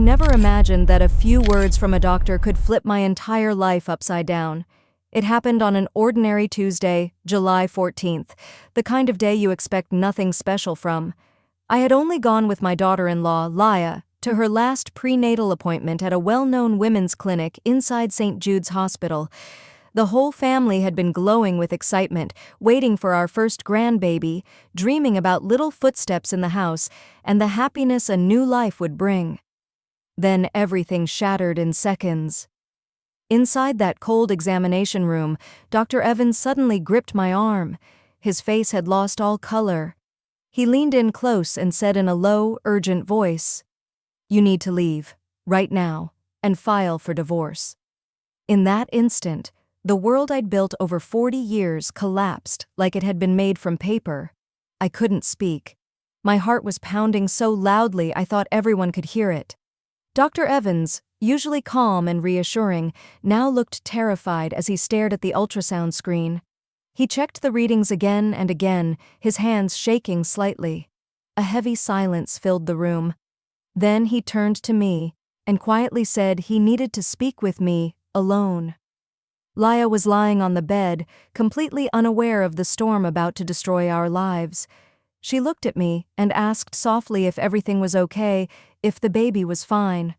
never imagined that a few words from a doctor could flip my entire life upside down. It happened on an ordinary Tuesday, July 14th, the kind of day you expect nothing special from. I had only gone with my daughter-in-law, Laya, to her last prenatal appointment at a well-known women's clinic inside St. Jude's Hospital. The whole family had been glowing with excitement, waiting for our first grandbaby, dreaming about little footsteps in the house and the happiness a new life would bring. Then everything shattered in seconds. Inside that cold examination room, Dr. Evans suddenly gripped my arm. His face had lost all color. He leaned in close and said in a low, urgent voice, "You need to leave, right now, and file for divorce." In that instant, the world I'd built over 40 years collapsed like it had been made from paper. I couldn't speak. My heart was pounding so loudly I thought everyone could hear it. Dr. Evans, usually calm and reassuring, now looked terrified as he stared at the ultrasound screen. He checked the readings again and again, his hands shaking slightly. A heavy silence filled the room. Then he turned to me and quietly said he needed to speak with me, alone. Laya was lying on the bed, completely unaware of the storm about to destroy our lives. She looked at me and asked softly if everything was okay, if the baby was fine.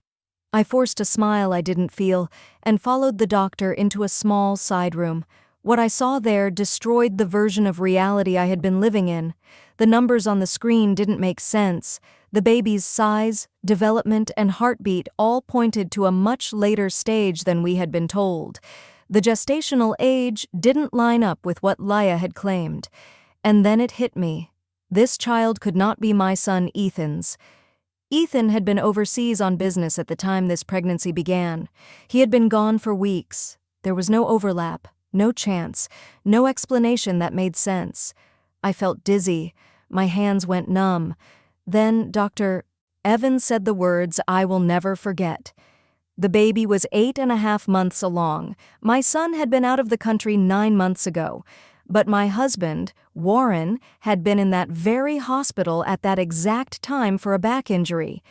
I forced a smile I didn't feel and followed the doctor into a small side room. What I saw there destroyed the version of reality I had been living in. The numbers on the screen didn't make sense. The baby's size, development, and heartbeat all pointed to a much later stage than we had been told. The gestational age didn't line up with what Laya had claimed. And then it hit me. This child could not be my son Ethan's. Ethan had been overseas on business at the time this pregnancy began. He had been gone for weeks. There was no overlap, no chance, no explanation that made sense. I felt dizzy. My hands went numb. Then Dr. Evans said the words I will never forget. The baby was 8.5 months along. My son had been out of the country 9 months ago. But my husband, Warren, had been in that very hospital at that exact time for a back injury.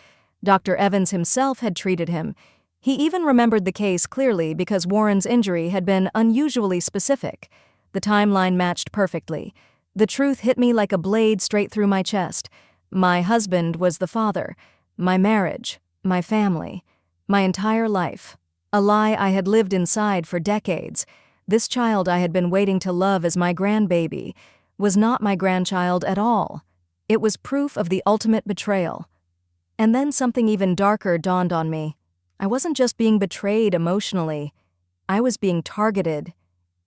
Dr. Evans himself had treated him. He even remembered the case clearly because Warren's injury had been unusually specific. The timeline matched perfectly. The truth hit me like a blade straight through my chest. My husband was the father. My marriage, my family, my entire life. A lie I had lived inside for decades. This child I had been waiting to love as my grandbaby was not my grandchild at all. It was proof of the ultimate betrayal. And then something even darker dawned on me. I wasn't just being betrayed emotionally. I was being targeted.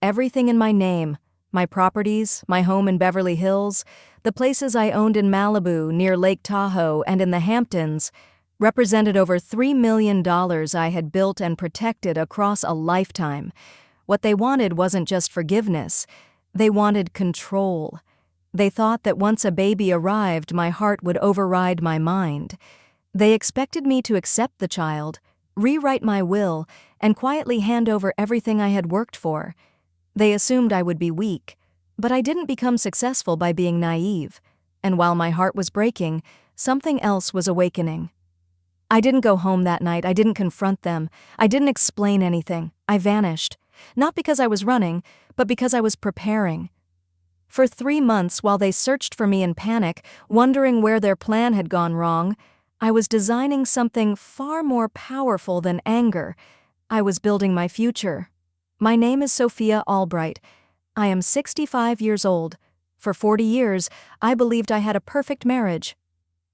Everything in my name, my properties, my home in Beverly Hills, the places I owned in Malibu, near Lake Tahoe, and in the Hamptons, represented over $3 million I had built and protected across a lifetime. What they wanted wasn't just forgiveness. They wanted control. They thought that once a baby arrived, my heart would override my mind. They expected me to accept the child, rewrite my will, and quietly hand over everything I had worked for. They assumed I would be weak, but I didn't become successful by being naive. And while my heart was breaking, something else was awakening. I didn't go home that night. I didn't confront them. I didn't explain anything. I vanished. Not because I was running, but because I was preparing. For 3 months, while they searched for me in panic, wondering where their plan had gone wrong, I was designing something far more powerful than anger. I was building my future. My name is Sophia Albright. I am 65 years old. For 40 years, I believed I had a perfect marriage.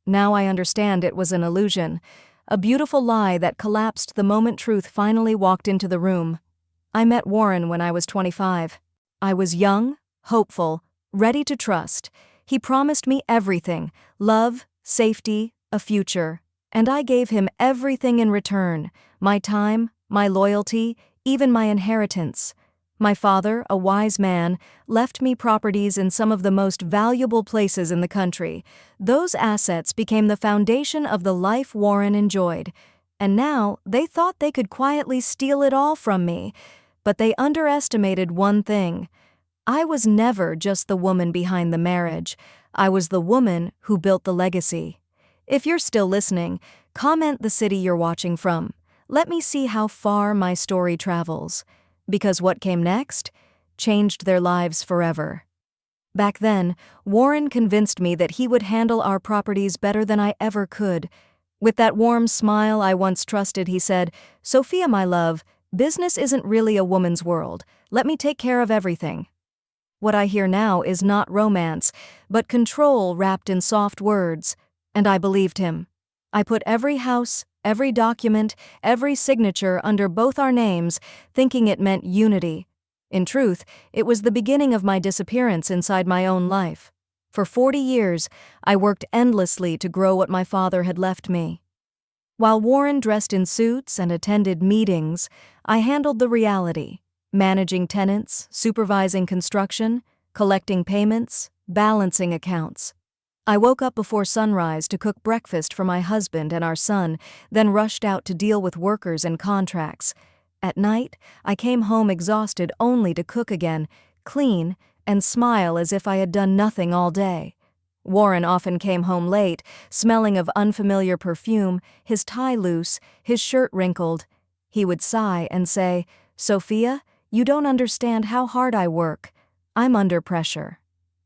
Now I understand it was an illusion, a beautiful lie that collapsed the moment truth finally walked into the room. I met Warren when I was 25. I was young, hopeful, ready to trust. He promised me everything: love, safety, a future. And I gave him everything in return: my time, my loyalty, even my inheritance. My father, a wise man, left me properties in some of the most valuable places in the country. Those assets became the foundation of the life Warren enjoyed. And now they thought they could quietly steal it all from me. But they underestimated one thing. I was never just the woman behind the marriage. I was the woman who built the legacy. If you're still listening, comment the city you're watching from. Let me see how far my story travels. Because what came next changed their lives forever. Back then, Warren convinced me that he would handle our properties better than I ever could. With that warm smile I once trusted, he said, "Sophia, my love, business isn't really a woman's world. Let me take care of everything." What I hear now is not romance, but control wrapped in soft words, and I believed him. I put every house, every document, every signature under both our names, thinking it meant unity. In truth, it was the beginning of my disappearance inside my own life. For 40 years, I worked endlessly to grow what my father had left me. While Warren dressed in suits and attended meetings, I handled the reality, managing tenants, supervising construction, collecting payments, balancing accounts. I woke up before sunrise to cook breakfast for my husband and our son, then rushed out to deal with workers and contracts. At night, I came home exhausted only to cook again, clean, and smile as if I had done nothing all day. Warren often came home late, smelling of unfamiliar perfume, his tie loose, his shirt wrinkled. He would sigh and say, "Sophia, you don't understand how hard I work. I'm under pressure."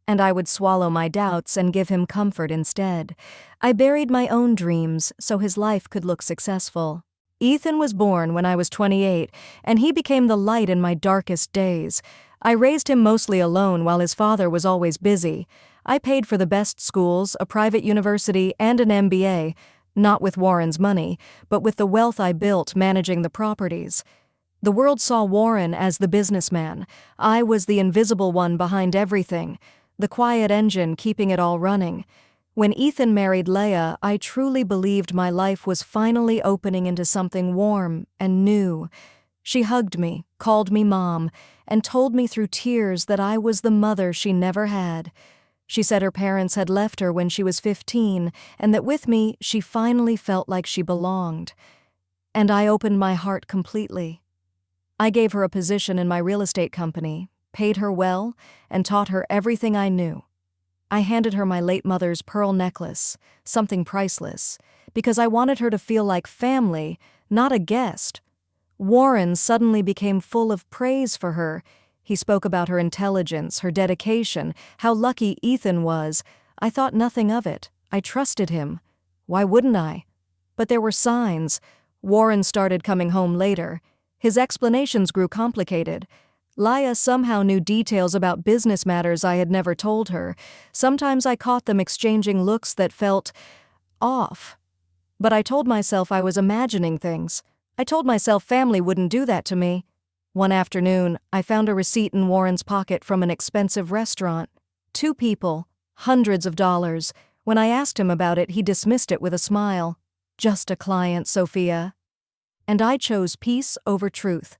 And I would swallow my doubts and give him comfort instead. I buried my own dreams so his life could look successful. Ethan was born when I was 28, and he became the light in my darkest days. I raised him mostly alone while his father was always busy. I paid for the best schools, a private university, and an MBA, not with Warren's money, but with the wealth I built managing the properties. The world saw Warren as the businessman. I was the invisible one behind everything, the quiet engine keeping it all running. When Ethan married Leah, I truly believed my life was finally opening into something warm and new. She hugged me, called me mom, and told me through tears that I was the mother she never had. She said her parents had left her when she was 15, and that with me, she finally felt like she belonged. And I opened my heart completely. I gave her a position in my real estate company, paid her well, and taught her everything I knew. I handed her my late mother's pearl necklace, something priceless, because I wanted her to feel like family, not a guest. Warren suddenly became full of praise for her. He spoke about her intelligence, her dedication, how lucky Ethan was. I thought nothing of it. I trusted him. Why wouldn't I? But there were signs. Warren started coming home later. His explanations grew complicated. Leah somehow knew details about business matters I had never told her. Sometimes I caught them exchanging looks that felt off. But I told myself I was imagining things. I told myself family wouldn't do that to me. One afternoon, I found a receipt in Warren's pocket from an expensive restaurant. 2 people, hundreds of dollars. When I asked him about it, he dismissed it with a smile. "Just a client, Sophia." And I chose peace over truth.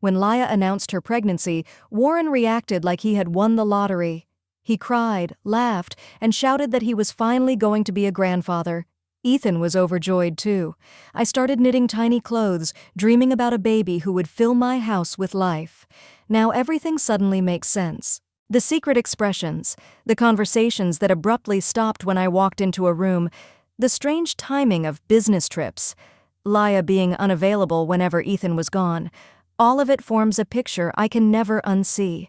When Leah announced her pregnancy, Warren reacted like he had won the lottery. He cried, laughed, and shouted that he was finally going to be a grandfather. Ethan was overjoyed too. I started knitting tiny clothes, dreaming about a baby who would fill my house with life. Now everything suddenly makes sense. The secret expressions, the conversations that abruptly stopped when I walked into a room, the strange timing of business trips, Leah being unavailable whenever Ethan was gone. All of it forms a picture I can never unsee.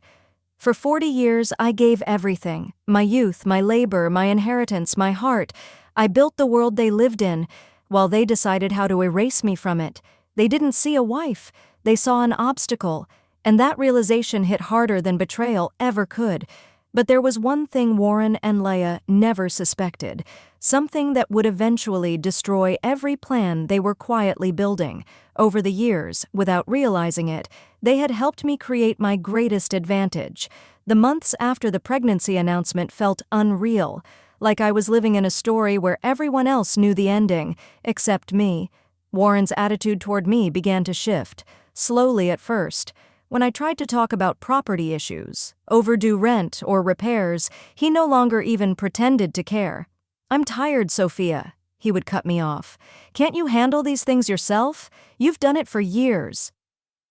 For 40 years, I gave everything. My youth, my labor, my inheritance, my heart. I built the world they lived in, while they decided how to erase me from it. They didn't see a wife. They saw an obstacle. And that realization hit harder than betrayal ever could. But there was one thing Warren and Leah never suspected, something that would eventually destroy every plan they were quietly building. Over the years, without realizing it, they had helped me create my greatest advantage. The months after the pregnancy announcement felt unreal, like I was living in a story where everyone else knew the ending, except me. Warren's attitude toward me began to shift, slowly at first. When I tried to talk about property issues, overdue rent, or repairs, he no longer even pretended to care. "I'm tired, Sophia," he would cut me off. "Can't you handle these things yourself? You've done it for years."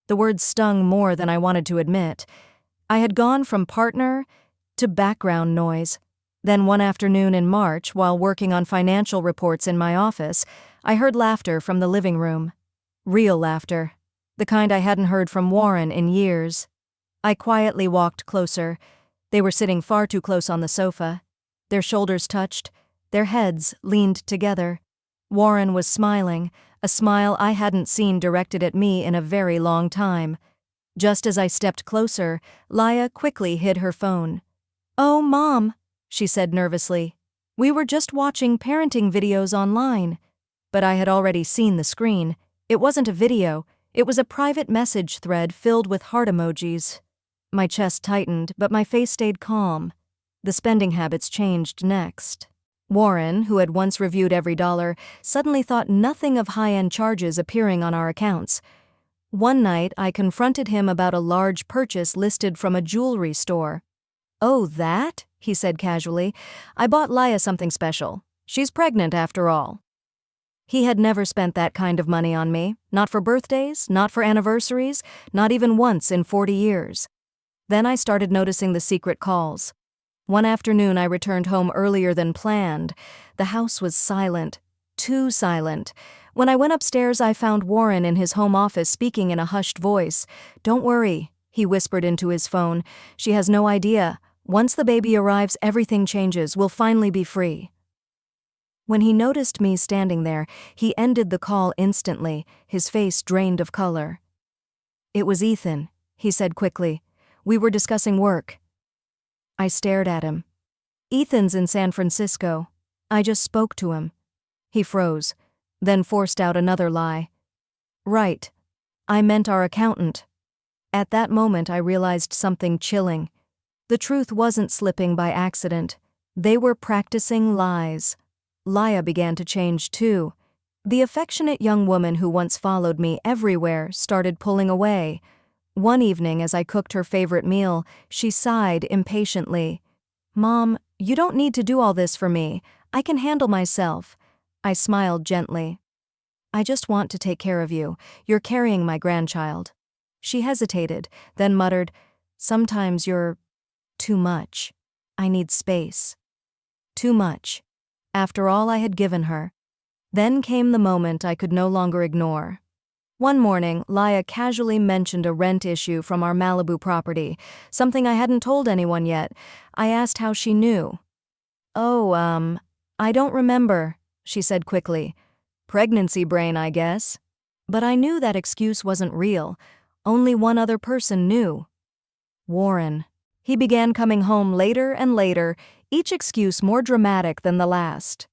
The words stung more than I wanted to admit. I had gone from partner to background noise. Then one afternoon in March, while working on financial reports in my office, I heard laughter from the living room. Real laughter. The kind I hadn't heard from Warren in years. I quietly walked closer. They were sitting far too close on the sofa. Their shoulders touched. Their heads leaned together. Warren was smiling, a smile I hadn't seen directed at me in a very long time. Just as I stepped closer, Laya quickly hid her phone. "Oh, Mom," she said nervously. "We were just watching parenting videos online." But I had already seen the screen. It wasn't a video, it was a private message thread filled with heart emojis. My chest tightened, but my face stayed calm. The spending habits changed next. Warren, who had once reviewed every dollar, suddenly thought nothing of high-end charges appearing on our accounts. One night, I confronted him about a large purchase listed from a jewelry store. "Oh, that?" he said casually. "I bought Laya something special. She's pregnant after all." He had never spent that kind of money on me, not for birthdays, not for anniversaries, not even once in 40 years. Then I started noticing the secret calls. One afternoon I returned home earlier than planned. The house was silent, too silent. When I went upstairs, I found Warren in his home office speaking in a hushed voice. "Don't worry," he whispered into his phone. "She has no idea. Once the baby arrives, everything changes. We'll finally be free." When he noticed me standing there, he ended the call instantly, his face drained of color. "It was Ethan," he said quickly. "We were discussing work." I stared at him. "Ethan's in San Francisco. I just spoke to him." He froze, then forced out another lie. "Right. I meant our accountant." At that moment I realized something chilling. The truth wasn't slipping by accident. They were practicing lies. Laya began to change too. The affectionate young woman who once followed me everywhere started pulling away. One evening, as I cooked her favorite meal, she sighed impatiently. "Mom, you don't need to do all this for me. I can handle myself." I smiled gently. "I just want to take care of you. You're carrying my grandchild." She hesitated, then muttered, "Sometimes you're too much. I need space." Too much. After all I had given her. Then came the moment I could no longer ignore. One morning, Laya casually mentioned a rent issue from our Malibu property, something I hadn't told anyone yet. I asked how she knew. "Oh, I don't remember," she said quickly. "Pregnancy brain, I guess." But I knew that excuse wasn't real. Only one other person knew. Warren. He began coming home later and later, each excuse more dramatic than the last.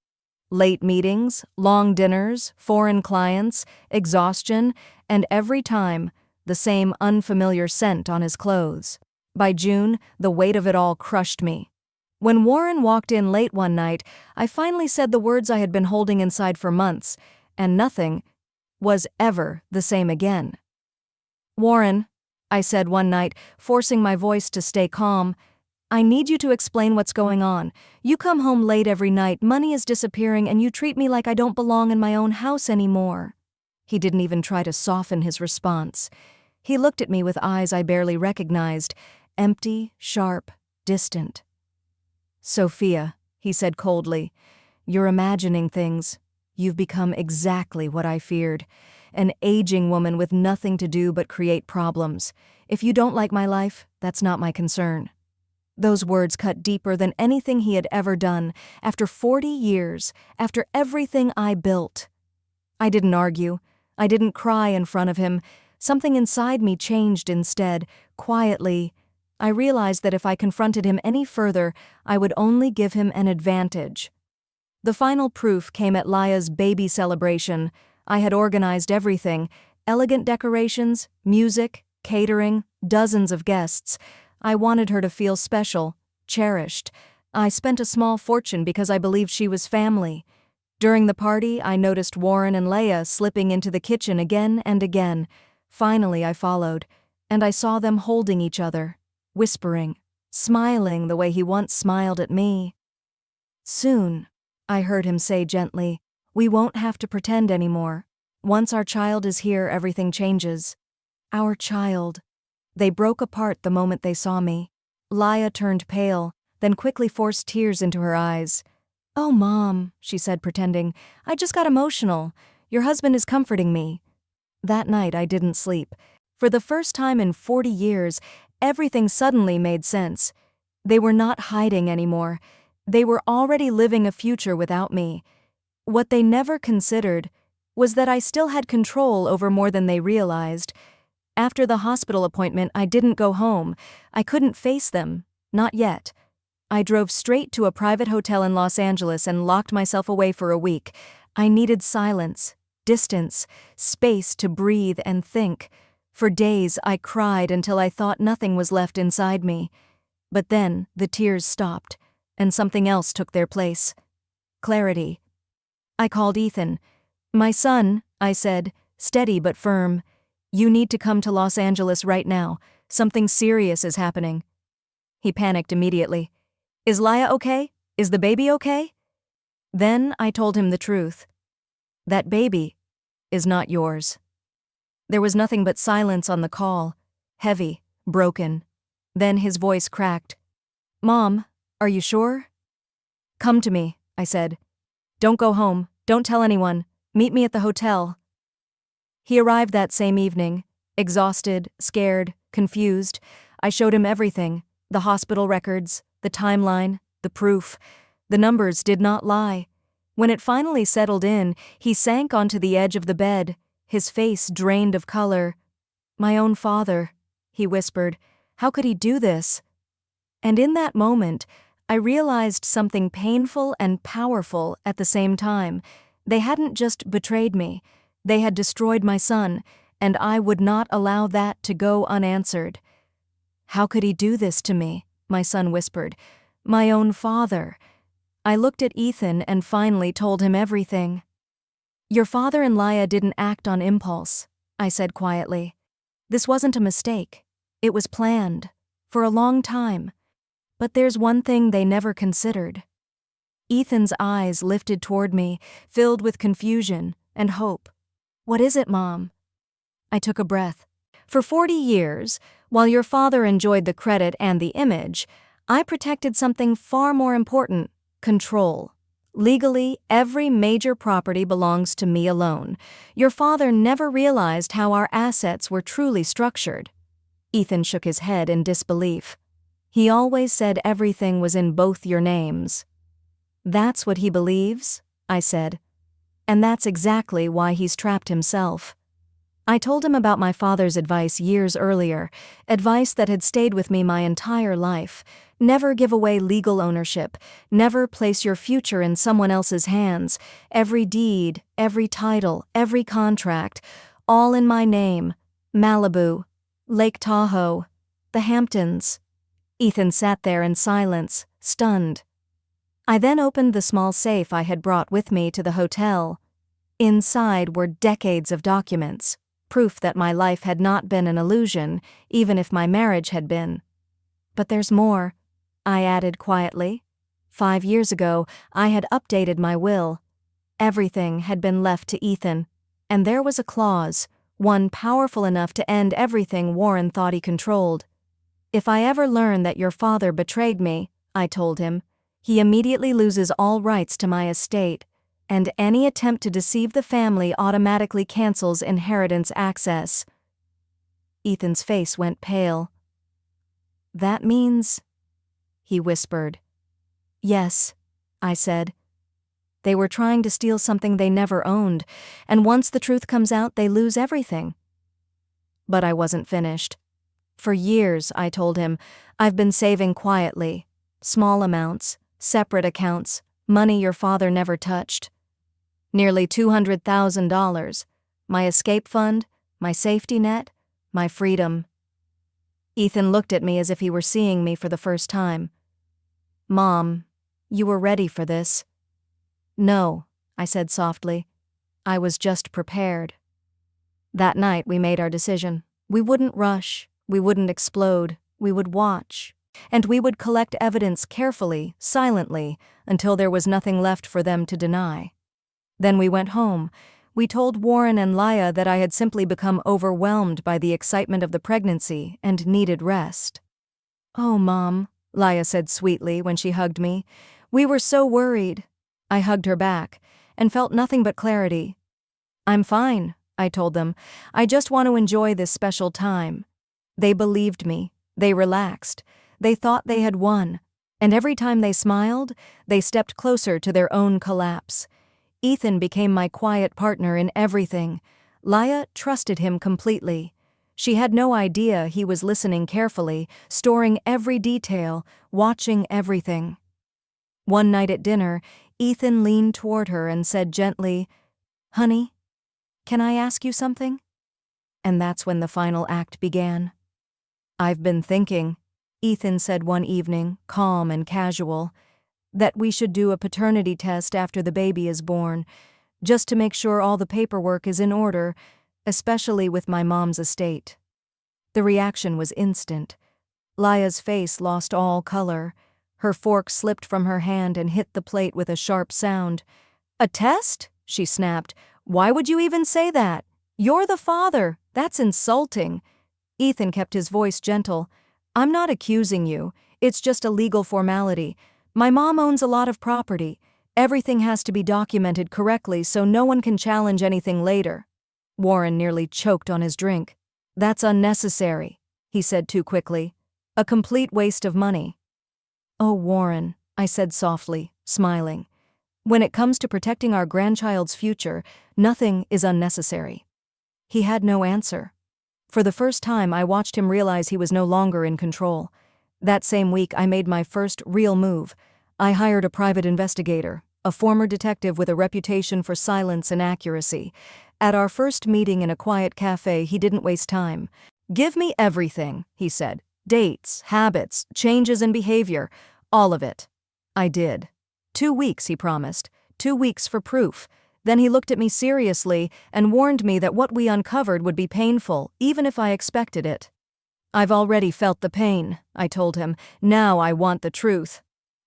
Late meetings, long dinners, foreign clients, exhaustion, and every time, the same unfamiliar scent on his clothes. By June, the weight of it all crushed me. When Warren walked in late one night, I finally said the words I had been holding inside for months, and nothing was ever the same again. "Warren," I said one night, forcing my voice to stay calm, "I need you to explain what's going on. You come home late every night, money is disappearing, and you treat me like I don't belong in my own house anymore." He didn't even try to soften his response. He looked at me with eyes I barely recognized, empty, sharp, distant. "Sophia," he said coldly, "you're imagining things. You've become exactly what I feared. An aging woman with nothing to do but create problems. If you don't like my life, that's not my concern." Those words cut deeper than anything he had ever done, after 40 years, after everything I built. I didn't argue. I didn't cry in front of him. Something inside me changed instead, quietly. I realized that if I confronted him any further, I would only give him an advantage. The final proof came at Laya's baby celebration. I had organized everything: elegant decorations, music, catering, dozens of guests. I wanted her to feel special, cherished. I spent a small fortune because I believed she was family. During the party, I noticed Warren and Laya slipping into the kitchen again and again. Finally, I followed, and I saw them holding each other, whispering, smiling the way he once smiled at me. "Soon," I heard him say gently, "we won't have to pretend anymore. Once our child is here, everything changes." Our child. They broke apart the moment they saw me. Laya turned pale, then quickly forced tears into her eyes. "Oh, Mom," she said, pretending, "I just got emotional. Your husband is comforting me." That night I didn't sleep. For the first time in 40 years, everything suddenly made sense. They were not hiding anymore. They were already living a future without me. What they never considered was that I still had control over more than they realized. After the hospital appointment, I didn't go home. I couldn't face them. Not yet. I drove straight to a private hotel in Los Angeles and locked myself away for a week. I needed silence, distance, space to breathe and think. For days, I cried until I thought nothing was left inside me. But then, the tears stopped, and something else took their place. Clarity. I called Ethan. "My son," I said, steady but firm, "you need to come to Los Angeles right now. Something serious is happening." He panicked immediately. "Is Laya okay? Is the baby okay?" Then I told him the truth. "That baby is not yours." There was nothing but silence on the call, heavy, broken. Then his voice cracked. "Mom, are you sure?" "Come to me," I said. "Don't go home. Don't tell anyone. Meet me at the hotel." He arrived that same evening, exhausted, scared, confused. I showed him everything, the hospital records, the timeline, the proof. The numbers did not lie. When it finally settled in, he sank onto the edge of the bed, his face drained of color. "My own father," he whispered. "How could he do this?" And in that moment, I realized something painful and powerful at the same time. They hadn't just betrayed me. They had destroyed my son, and I would not allow that to go unanswered. "How could he do this to me?" my son whispered. "My own father." I looked at Ethan and finally told him everything. "Your father and Laya didn't act on impulse," I said quietly. "This wasn't a mistake. It was planned. For a long time. But there's one thing they never considered." Ethan's eyes lifted toward me, filled with confusion and hope. "What is it, Mom?" I took a breath. "For 40 years, while your father enjoyed the credit and the image, I protected something far more important: control. Legally, every major property belongs to me alone. Your father never realized how our assets were truly structured." Ethan shook his head in disbelief. "He always said everything was in both your names." "That's what he believes," I said. "And that's exactly why he's trapped himself." I told him about my father's advice years earlier, advice that had stayed with me my entire life. Never give away legal ownership. Never place your future in someone else's hands. Every deed, every title, every contract, all in my name. Malibu, Lake Tahoe, the Hamptons. Ethan sat there in silence, stunned. I then opened the small safe I had brought with me to the hotel. Inside were decades of documents, proof that my life had not been an illusion, even if my marriage had been. "But there's more," I added quietly. 5 years ago, I had updated my will. Everything had been left to Ethan, and there was a clause, one powerful enough to end everything Warren thought he controlled. "If I ever learn that your father betrayed me," I told him, "he immediately loses all rights to my estate, and any attempt to deceive the family automatically cancels inheritance access." Ethan's face went pale. "That means—" he whispered. "Yes," I said. "They were trying to steal something they never owned, and once the truth comes out, they lose everything." But I wasn't finished. "For years," I told him, "I've been saving quietly. Small amounts, separate accounts, money your father never touched. Nearly $200,000. My escape fund, my safety net, my freedom." Ethan looked at me as if he were seeing me for the first time. "Mom, you were ready for this." "No," I said softly. "I was just prepared." That night we made our decision. We wouldn't rush. We wouldn't explode. We would watch. And we would collect evidence carefully, silently, until there was nothing left for them to deny. Then we went home. We told Warren and Laya that I had simply become overwhelmed by the excitement of the pregnancy and needed rest. "Oh, Mom," Laya said sweetly when she hugged me. "We were so worried." I hugged her back and felt nothing but clarity. "I'm fine," I told them. "I just want to enjoy this special time." They believed me. They relaxed. They thought they had won. And every time they smiled, they stepped closer to their own collapse. Ethan became my quiet partner in everything. Laya trusted him completely. She had no idea he was listening carefully, storing every detail, watching everything. One night at dinner, Ethan leaned toward her and said gently, "Honey, can I ask you something?" And that's when the final act began. "I've been thinking," Ethan said one evening, calm and casual, "that we should do a paternity test after the baby is born, just to make sure all the paperwork is in order, especially with my mom's estate." The reaction was instant. Laya's face lost all color. Her fork slipped from her hand and hit the plate with a sharp sound. "A test?" she snapped. "Why would you even say that? You're the father. That's insulting." Ethan kept his voice gentle. "I'm not accusing you. It's just a legal formality. My mom owns a lot of property. Everything has to be documented correctly so no one can challenge anything later." Warren nearly choked on his drink. "That's unnecessary," he said too quickly. "A complete waste of money." "Oh, Warren," I said softly, smiling. "When it comes to protecting our grandchild's future, nothing is unnecessary." He had no answer. For the first time, I watched him realize he was no longer in control. That same week, I made my first real move. I hired a private investigator, a former detective with a reputation for silence and accuracy. At our first meeting in a quiet cafe, he didn't waste time. "Give me everything," he said. "Dates, habits, changes in behavior, all of it." I did. 2 weeks, he promised. 2 weeks for proof. Then he looked at me seriously and warned me that what we uncovered would be painful, even if I expected it. "I've already felt the pain," I told him. "Now I want the truth."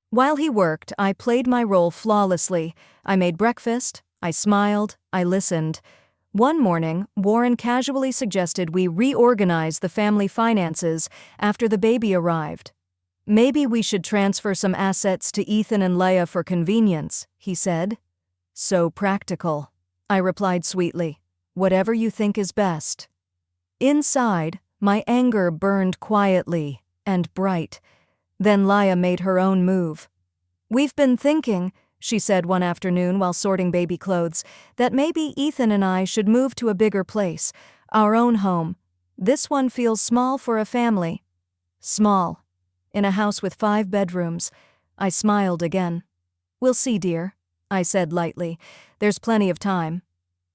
While he worked, I played my role flawlessly. I made breakfast, I smiled, I listened. One morning, Warren casually suggested we reorganize the family finances after the baby arrived. "Maybe we should transfer some assets to Ethan and Leia for convenience," he said. "So practical," I replied sweetly. "Whatever you think is best." Inside, my anger burned quietly and bright. Then Leia made her own move. "We've been thinking," she said one afternoon while sorting baby clothes, "that maybe Ethan and I should move to a bigger place, our own home. This one feels small for a family." Small. In a house with 5 bedrooms. I smiled again. "We'll see, dear," I said lightly. "There's plenty of time."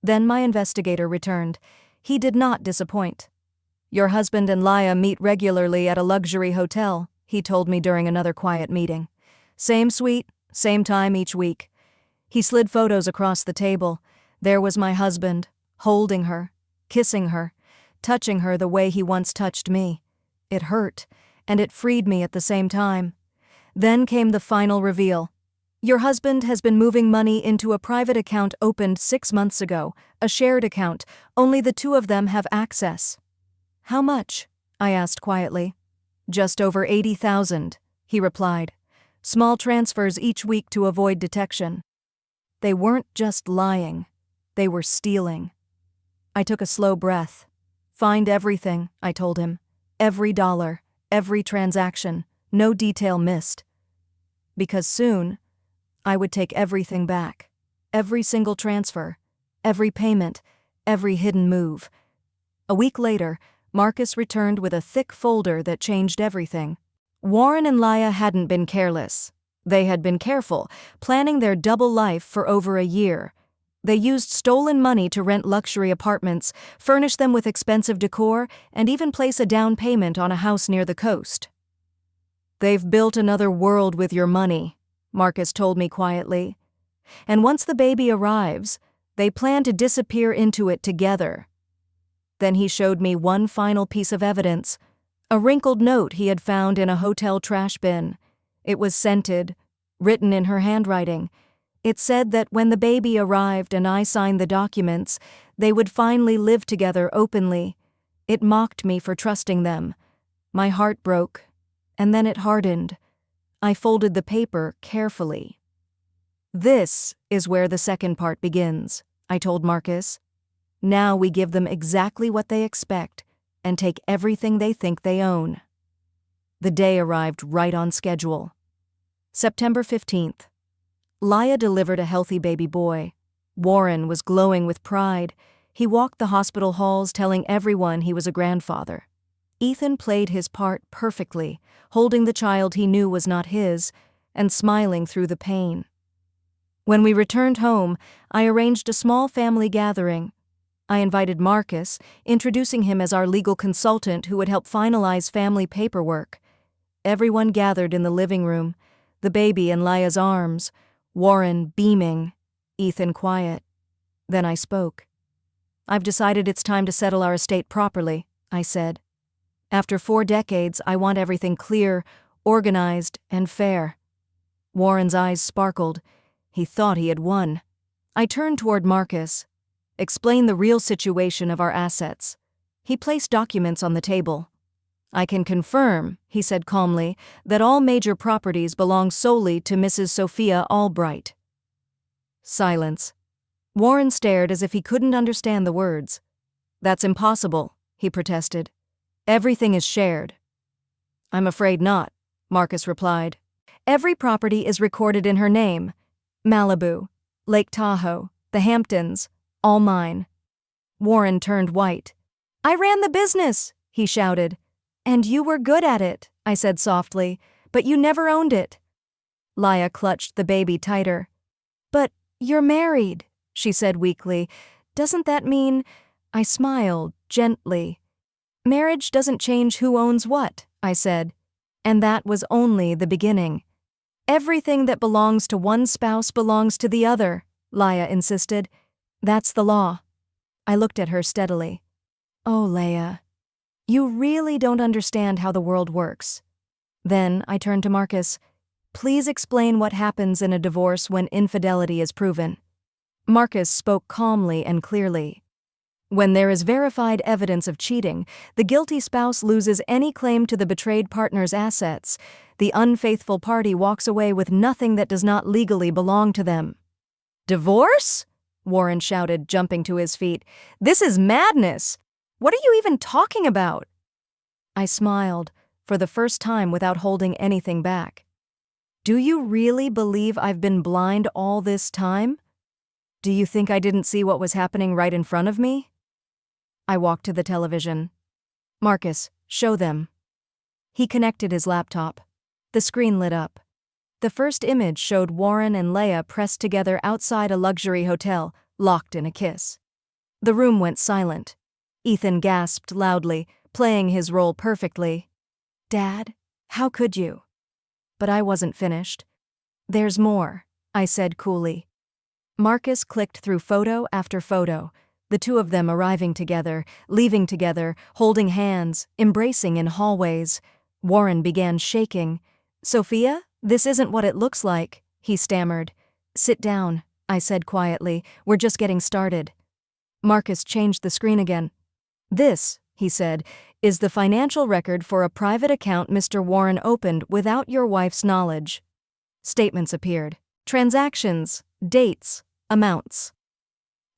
Then my investigator returned. He did not disappoint. "Your husband and Leia meet regularly at a luxury hotel," he told me during another quiet meeting. "Same suite, same time each week." He slid photos across the table. There was my husband, holding her, kissing her, touching her the way he once touched me. It hurt, and it freed me at the same time. Then came the final reveal. "Your husband has been moving money into a private account opened 6 months ago, a shared account. Only the 2 of them have access." "How much?" I asked quietly. "Just over 80,000, he replied. "Small transfers each week to avoid detection." They weren't just lying. They were stealing. I took a slow breath. "Find everything," I told him. "Every dollar, every transaction, no detail missed." Because soon, I would take everything back. Every single transfer, every payment, every hidden move. A week later, Marcus returned with a thick folder that changed everything. Warren and Leia hadn't been careless. They had been careful, planning their double life for over a year. They used stolen money to rent luxury apartments, furnish them with expensive decor, and even place a down payment on a house near the coast. "They've built another world with your money," Marcus told me quietly. "And once the baby arrives, they plan to disappear into it together." Then he showed me one final piece of evidence, a wrinkled note he had found in a hotel trash bin. It was scented, written in her handwriting. It said that when the baby arrived and I signed the documents, they would finally live together openly. It mocked me for trusting them. My heart broke, and then it hardened. I folded the paper carefully. "This is where the second part begins," I told Marcus. "Now we give them exactly what they expect and take everything they think they own." The day arrived right on schedule. September 15th. Laya delivered a healthy baby boy. Warren was glowing with pride. He walked the hospital halls telling everyone he was a grandfather. Ethan played his part perfectly, holding the child he knew was not his and smiling through the pain. When we returned home, I arranged a small family gathering. I invited Marcus, introducing him as our legal consultant who would help finalize family paperwork. Everyone gathered in the living room, the baby in Laya's arms, Warren beaming, Ethan quiet. Then I spoke. "I've decided it's time to settle our estate properly," I said. "After 4 decades, I want everything clear, organized, and fair." Warren's eyes sparkled. He thought he had won. I turned toward Marcus. "Explain the real situation of our assets." He placed documents on the table. "I can confirm," he said calmly, "that all major properties belong solely to Mrs. Sophia Albright." Silence. Warren stared as if he couldn't understand the words. "That's impossible," he protested. "Everything is shared." "I'm afraid not," Marcus replied. "Every property is recorded in her name. Malibu, Lake Tahoe, the Hamptons, all mine." Warren turned white. "I ran the business," he shouted. "And you were good at it," I said softly, "but you never owned it." Laya clutched the baby tighter. "But you're married," she said weakly. "Doesn't that mean—" I smiled, gently. "Marriage doesn't change who owns what," I said. And that was only the beginning. "Everything that belongs to one spouse belongs to the other," Laya insisted. "That's the law." I looked at her steadily. "Oh, Laya, you really don't understand how the world works." Then I turned to Marcus. "Please explain what happens in a divorce when infidelity is proven." Marcus spoke calmly and clearly. "When there is verified evidence of cheating, the guilty spouse loses any claim to the betrayed partner's assets. The unfaithful party walks away with nothing that does not legally belong to them." "Divorce?" Warren shouted, jumping to his feet. "This is madness! What are you even talking about?" I smiled, for the first time without holding anything back. "Do you really believe I've been blind all this time? Do you think I didn't see what was happening right in front of me?" I walked to the television. "Marcus, show them." He connected his laptop. The screen lit up. The first image showed Warren and Laya pressed together outside a luxury hotel, locked in a kiss. The room went silent. Ethan gasped loudly, playing his role perfectly. "Dad, how could you?" But I wasn't finished. "There's more," I said coolly. Marcus clicked through photo after photo, the two of them arriving together, leaving together, holding hands, embracing in hallways. Warren began shaking. "Sophia, this isn't what it looks like," he stammered. "Sit down," I said quietly. "We're just getting started." Marcus changed the screen again. "This," he said, "is the financial record for a private account Mr. Warren opened without your wife's knowledge." Statements appeared. Transactions, dates, amounts.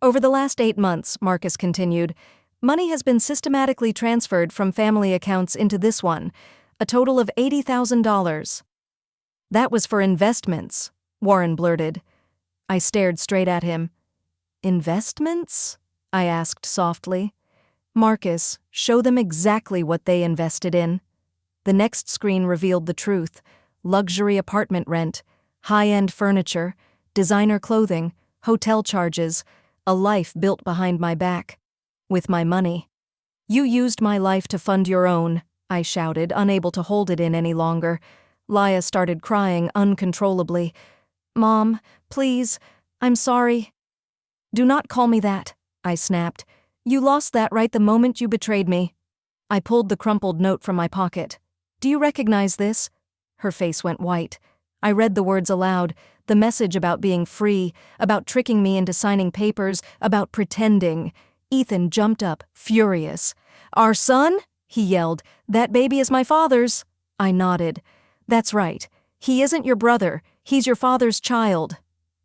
"Over the last 8 months," Marcus continued, "money has been systematically transferred from family accounts into this one, a total of $80,000. "That was for investments," Warren blurted. I stared straight at him. "Investments?" I asked softly. "Marcus, show them exactly what they invested in." The next screen revealed the truth. Luxury apartment rent, high-end furniture, designer clothing, hotel charges, a life built behind my back. With my money. "You used my life to fund your own," I shouted, unable to hold it in any longer. Laya started crying uncontrollably. "Mom, please, I'm sorry." "Do not call me that," I snapped. "You lost that right the moment you betrayed me." I pulled the crumpled note from my pocket. "Do you recognize this?" Her face went white. I read the words aloud, the message about being free, about tricking me into signing papers, about pretending. Ethan jumped up, furious. "Our son?" he yelled. "That baby is my father's." I nodded. "That's right. He isn't your brother. He's your father's child."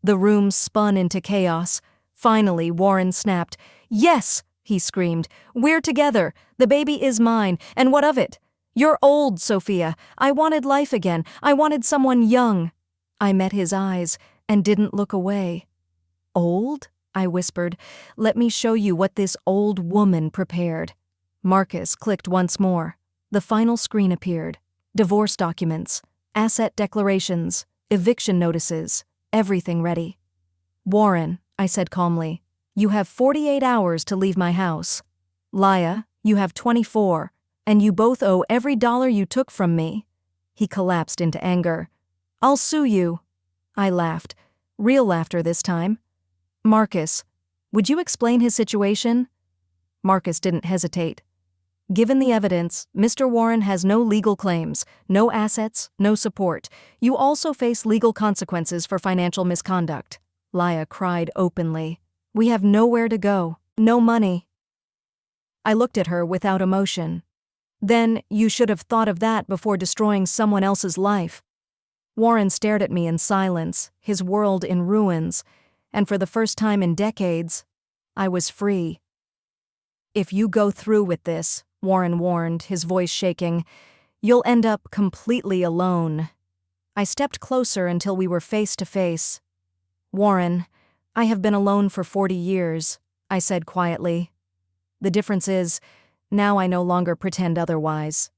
The room spun into chaos. Finally, Warren snapped. "Yes," he screamed. "We're together. The baby is mine. And what of it? You're old, Sophia. I wanted life again. I wanted someone young." I met his eyes and didn't look away. "Old?" I whispered. "Let me show you what this old woman prepared." Marcus clicked once more. The final screen appeared. Divorce documents, asset declarations, eviction notices, everything ready. "Warren," I said calmly, "you have 48 hours to leave my house. Laya, you have 24, and you both owe every dollar you took from me." He collapsed into anger. "I'll sue you." I laughed. Real laughter this time. "Marcus, would you explain his situation?" Marcus didn't hesitate. "Given the evidence, Mr. Warren has no legal claims, no assets, no support. You also face legal consequences for financial misconduct." Laya cried openly. "We have nowhere to go, no money." I looked at her without emotion. "Then you should have thought of that before destroying someone else's life." Warren stared at me in silence, his world in ruins, and for the first time in decades, I was free. "If you go through with this," Warren warned, his voice shaking, "you'll end up completely alone." I stepped closer until we were face to face. "Warren, I have been alone for 40 years, I said quietly. "The difference is, now I no longer pretend otherwise."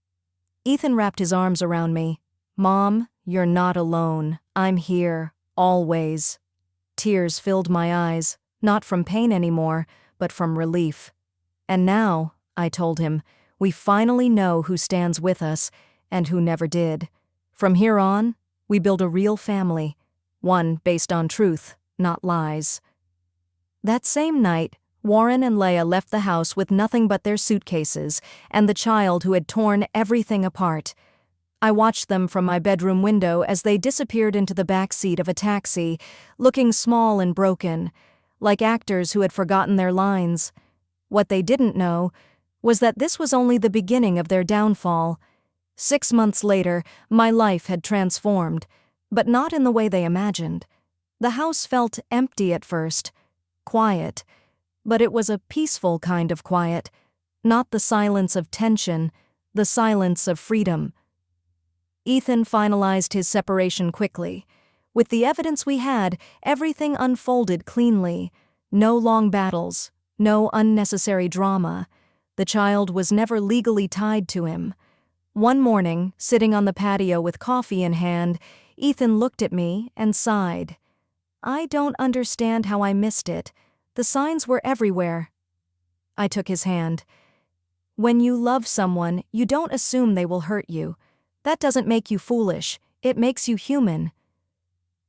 Ethan wrapped his arms around me. "Mom, you're not alone. I'm here, always." Tears filled my eyes, not from pain anymore, but from relief. "And now," I told him, "we finally know who stands with us and who never did. From here on, we build a real family, one based on truth, not lies." That same night, Warren and Leah left the house with nothing but their suitcases and the child who had torn everything apart. I watched them from my bedroom window as they disappeared into the back seat of a taxi, looking small and broken, like actors who had forgotten their lines. What they didn't know was that this was only the beginning of their downfall. 6 months later, my life had transformed, but not in the way they imagined. The house felt empty at first, quiet, but it was a peaceful kind of quiet, not the silence of tension, the silence of freedom. Ethan finalized his separation quickly. With the evidence we had, everything unfolded cleanly. No long battles, no unnecessary drama. The child was never legally tied to him. One morning, sitting on the patio with coffee in hand, Ethan looked at me and sighed. "I don't understand how I missed it. The signs were everywhere." I took his hand. "When you love someone, you don't assume they will hurt you. That doesn't make you foolish, it makes you human."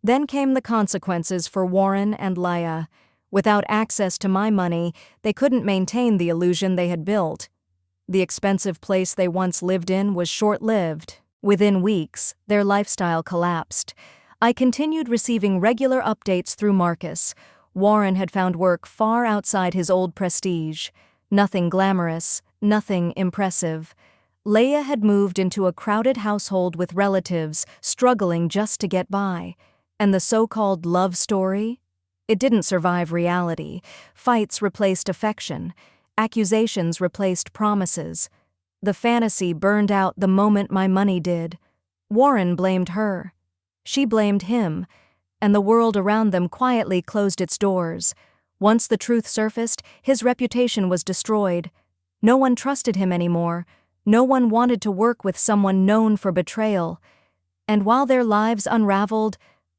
Then came the consequences for Warren and Laya. Without access to my money, they couldn't maintain the illusion they had built. The expensive place they once lived in was short-lived. Within weeks, their lifestyle collapsed. I continued receiving regular updates through Marcus. Warren had found work far outside his old prestige. Nothing glamorous, nothing impressive. Leah had moved into a crowded household with relatives, struggling just to get by. And the so-called love story? It didn't survive reality. Fights replaced affection. Accusations replaced promises. The fantasy burned out the moment my money did. Warren blamed her. She blamed him. And the world around them quietly closed its doors. Once the truth surfaced, his reputation was destroyed. No one trusted him anymore. No one wanted to work with someone known for betrayal. And while their lives unraveled,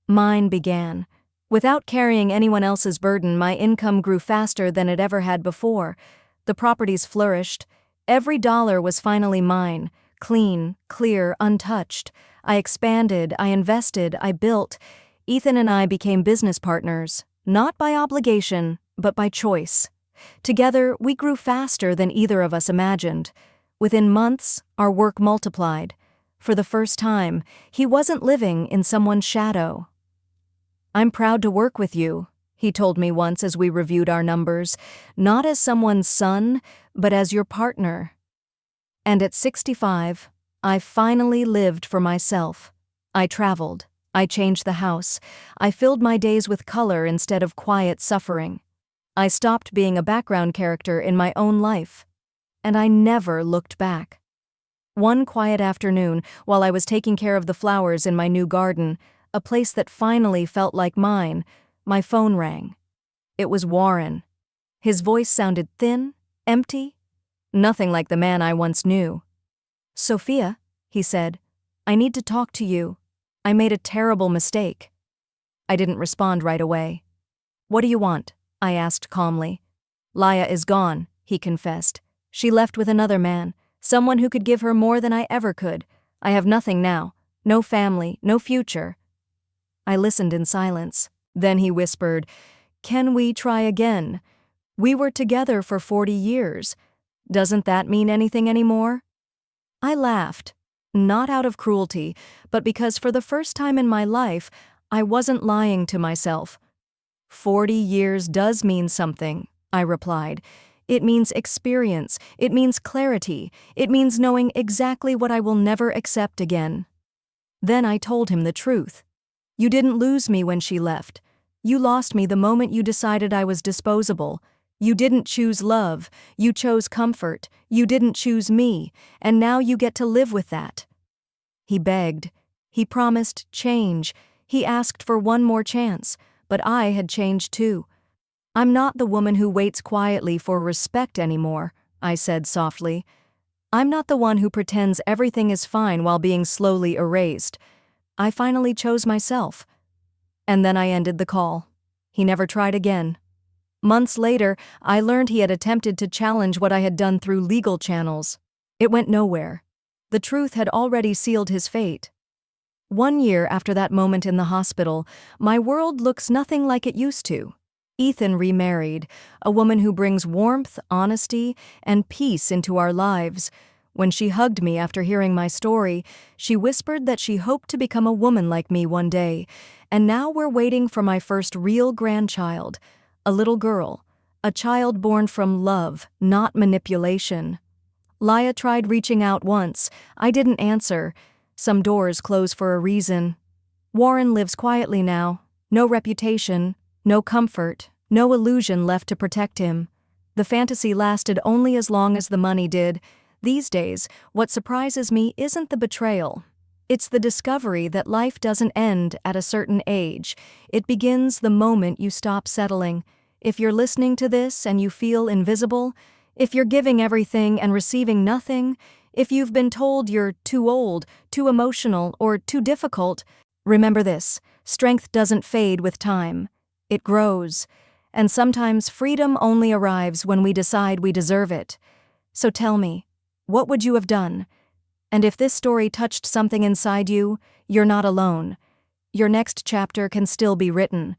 mine began. Without carrying anyone else's burden, my income grew faster than it ever had before. The properties flourished. Every dollar was finally mine, clean, clear, untouched. I expanded, I invested, I built. Ethan and I became business partners, not by obligation, but by choice. Together, we grew faster than either of us imagined. Within months, our work multiplied. For the first time, he wasn't living in someone's shadow. "I'm proud to work with you," he told me once as we reviewed our numbers, "not as someone's son, but as your partner." And at 65, I finally lived for myself. I traveled. I changed the house. I filled my days with color instead of quiet suffering. I stopped being a background character in my own life. And I never looked back. One quiet afternoon, while I was taking care of the flowers in my new garden, a place that finally felt like mine, my phone rang. It was Warren. His voice sounded thin, empty, nothing like the man I once knew. "Sophia," he said, "I need to talk to you. I made a terrible mistake." I didn't respond right away. "What do you want?" I asked calmly. "Laya is gone," he confessed. "She left with another man, someone who could give her more than I ever could. I have nothing now, no family, no future." I listened in silence. Then he whispered, "Can we try again? We were together for 40 years. Doesn't that mean anything anymore?" I laughed, not out of cruelty, but because for the first time in my life, I wasn't lying to myself. 40 years does mean something, I replied. It means experience, it means clarity, it means knowing exactly what I will never accept again. Then I told him the truth. "You didn't lose me when she left. You lost me the moment you decided I was disposable. You didn't choose love, you chose comfort, you didn't choose me, and now you get to live with that." He begged. He promised change. He asked for one more chance, but I had changed too. "I'm not the woman who waits quietly for respect anymore," I said softly. "I'm not the one who pretends everything is fine while being slowly erased. I finally chose myself." And then I ended the call. He never tried again. Months later, I learned he had attempted to challenge what I had done through legal channels. It went nowhere. The truth had already sealed his fate. 1 year after that moment in the hospital, my world looks nothing like it used to. Ethan remarried, a woman who brings warmth, honesty, and peace into our lives. When she hugged me after hearing my story, she whispered that she hoped to become a woman like me one day, and now we're waiting for my first real grandchild, a little girl, a child born from love, not manipulation. Laya tried reaching out once. I didn't answer. Some doors close for a reason. Warren lives quietly now. No reputation, no comfort, no illusion left to protect him. The fantasy lasted only as long as the money did. These days, what surprises me isn't the betrayal. It's the discovery that life doesn't end at a certain age. It begins the moment you stop settling. If you're listening to this and you feel invisible, if you're giving everything and receiving nothing, if you've been told you're too old, too emotional, or too difficult, remember this: strength doesn't fade with time. It grows. And sometimes freedom only arrives when we decide we deserve it. So tell me, what would you have done? And if this story touched something inside you, you're not alone. Your next chapter can still be written.